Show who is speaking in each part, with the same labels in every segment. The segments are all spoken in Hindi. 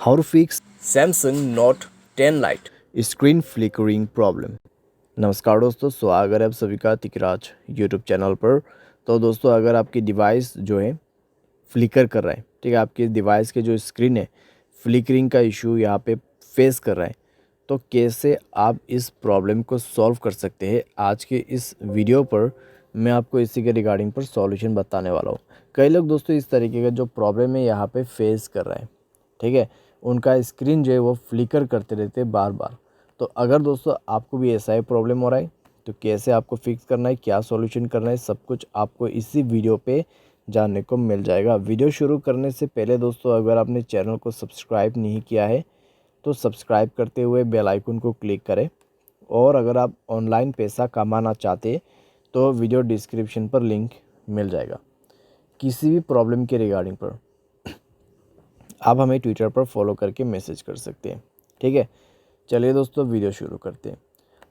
Speaker 1: How to fix
Speaker 2: Samsung Note 10 Lite।
Speaker 1: Screen flickering problem. नमस्कार दोस्तों, स्वागत है आप सभी का तिकराज यूट्यूब चैनल पर। तो दोस्तों, अगर आपकी डिवाइस जो है फ्लिकर कर रहा है, ठीक है, आपके डिवाइस के जो स्क्रीन है फ्लिकरिंग का इशू यहाँ पे फेस कर रहा है, तो कैसे आप इस प्रॉब्लम को सॉल्व कर सकते हैं, आज के इस वीडियो पर मैं आपको इसी के रिगार्डिंग पर सॉल्यूशन बताने वाला हूँ। कई लोग दोस्तों इस तरीके का जो प्रॉब्लम है यहाँ पे फेस कर रहे हैं, ठीक है, उनका स्क्रीन जो है वो फ्लिकर करते रहते हैं बार बार। तो अगर दोस्तों आपको भी ऐसा ही प्रॉब्लम हो रहा है, तो कैसे आपको फिक्स करना है, क्या सॉल्यूशन करना है, सब कुछ आपको इसी वीडियो पे जानने को मिल जाएगा। वीडियो शुरू करने से पहले दोस्तों, अगर आपने चैनल को सब्सक्राइब नहीं किया है तो सब्सक्राइब करते हुए बेल आइकन को क्लिक करें। और अगर आप ऑनलाइन पैसा कमाना चाहते तो वीडियो डिस्क्रिप्शन पर लिंक मिल जाएगा। किसी भी प्रॉब्लम के रिगार्डिंग पर आप हमें ट्विटर पर फॉलो करके मैसेज कर सकते हैं, ठीक है। चलिए दोस्तों, वीडियो शुरू करते हैं।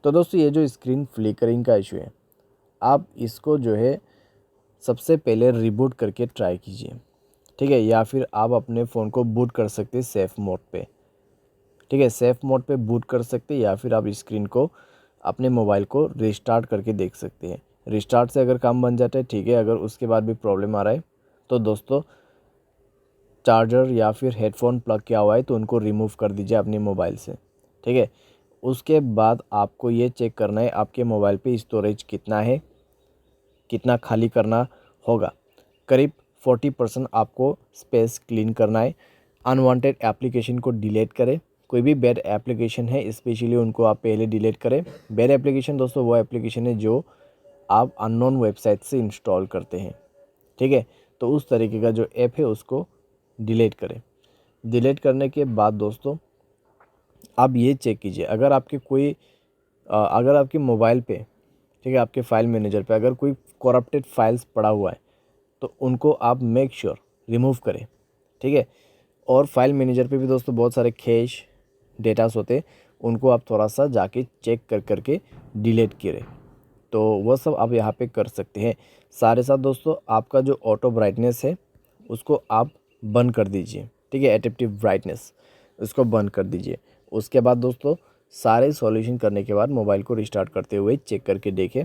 Speaker 1: तो दोस्तों, ये जो स्क्रीन फ्लिकरिंग का इशू है, आप इसको जो है सबसे पहले रिबूट करके ट्राई कीजिए, ठीक है, या फिर आप अपने फ़ोन को बूट कर सकते हैं सेफ़ मोड पे, ठीक है, सेफ़ मोड पे बूट कर सकते हैं, या फिर आप स्क्रीन को अपने मोबाइल को रिस्टार्ट करके देख सकते हैं। रिस्टार्ट से अगर काम बन जाता है, ठीक है, अगर उसके बाद भी प्रॉब्लम आ रहा है तो दोस्तों चार्जर या फिर हेडफोन प्लग किया हुआ है तो उनको रिमूव कर दीजिए अपने मोबाइल से, ठीक है। उसके बाद आपको ये चेक करना है आपके मोबाइल पे स्टोरेज कितना है, कितना खाली करना होगा। करीब 40% आपको स्पेस क्लीन करना है। अनवांटेड एप्लीकेशन को डिलीट करें। कोई भी बैड एप्लीकेशन है स्पेशली उनको आप पहले डिलीट करें। बैड एप्लीकेशन दोस्तों वो एप्लीकेशन है जो आप अननोन वेबसाइट से इंस्टॉल करते हैं, ठीक है। तो उस तरीके का जो ऐप है उसको डिलीट करें। डिलीट करने के बाद दोस्तों आप ये चेक कीजिए, अगर आपके कोई अगर आपके मोबाइल पे, ठीक है, आपके फाइल मैनेजर पे अगर कोई करप्टेड फाइल्स पड़ा हुआ है तो उनको आप मेक श्योर रिमूव करें, ठीक है। और फाइल मैनेजर पे भी दोस्तों बहुत सारे कैश डेटास होते हैं, उनको आप थोड़ा सा जाके चेक कर करके डिलीट करें। तो वह सब आप यहाँ पे कर सकते हैं। सारे साथ दोस्तों आपका जो ऑटो ब्राइटनेस है उसको आप बंद कर दीजिए, ठीक है, एडेप्टिव ब्राइटनेस उसको बंद कर दीजिए। उसके बाद दोस्तों सारे सॉल्यूशन करने के बाद मोबाइल को रिस्टार्ट करते हुए चेक करके देखें,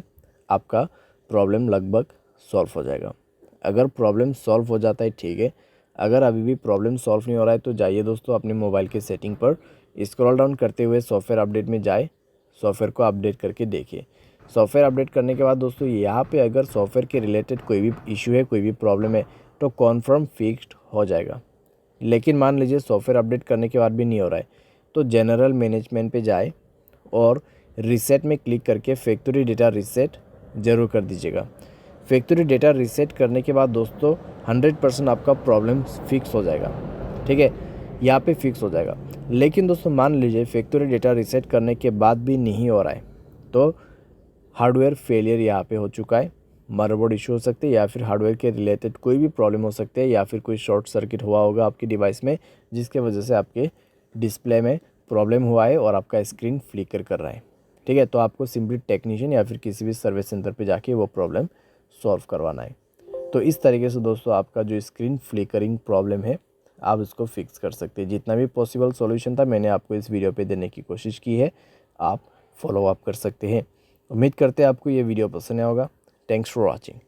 Speaker 1: आपका प्रॉब्लम लगभग सॉल्व हो जाएगा। अगर प्रॉब्लम सॉल्व हो जाता है, ठीक है, अगर अभी भी प्रॉब्लम सॉल्व नहीं हो रहा है तो जाइए दोस्तों अपने मोबाइल के सेटिंग पर स्क्रॉल डाउन करते हुए सॉफ्टवेयर अपडेट में जाए, सॉफ्टवेयर को अपडेट करके देखिए। सॉफ्टवेयर अपडेट करने के बाद दोस्तों यहाँ पे अगर सॉफ्टवेयर के रिलेटेड कोई भी इशू है, कोई भी प्रॉब्लम है तो कॉन्फर्म फिक्स्ड हो जाएगा। लेकिन मान लीजिए सॉफ्टवेयर अपडेट करने के बाद भी नहीं हो रहा है तो जनरल मैनेजमेंट पे जाए और रीसेट में क्लिक करके फैक्ट्री डेटा रीसेट ज़रूर कर दीजिएगा। फैक्ट्री डेटा रीसेट करने के बाद दोस्तों 100% आपका प्रॉब्लम फिक्स हो जाएगा, ठीक है, यहाँ पे फिक्स हो जाएगा। लेकिन दोस्तों मान लीजिए फैक्ट्री डेटा रीसेट करने के बाद भी नहीं हो रहा है तो हार्डवेयर फेलियर यहाँ पे हो चुका है, मदरबोर्ड इशू हो सकते हैं, या फिर हार्डवेयर के रिलेटेड कोई भी प्रॉब्लम हो सकती है, या फिर कोई शॉर्ट सर्किट हुआ होगा आपकी डिवाइस में जिसके वजह से आपके डिस्प्ले में प्रॉब्लम हुआ है और आपका स्क्रीन फ्लिकर कर रहा है, ठीक है। तो आपको सिंपली टेक्नीशियन या फिर किसी भी सर्विस सेंटर पे जाके वो प्रॉब्लम सॉल्व करवाना है। तो इस तरीके से दोस्तों आपका जो स्क्रीन फ्लिकरिंग प्रॉब्लम है आप इसको फिक्स कर सकते हैं। जितना भी पॉसिबल सॉल्यूशन था मैंने आपको इस वीडियो पे देने की कोशिश की है, आप फॉलो अप कर सकते हैं। उम्मीद करते हैं आपको ये वीडियो पसंद आया होगा। Thanks for watching.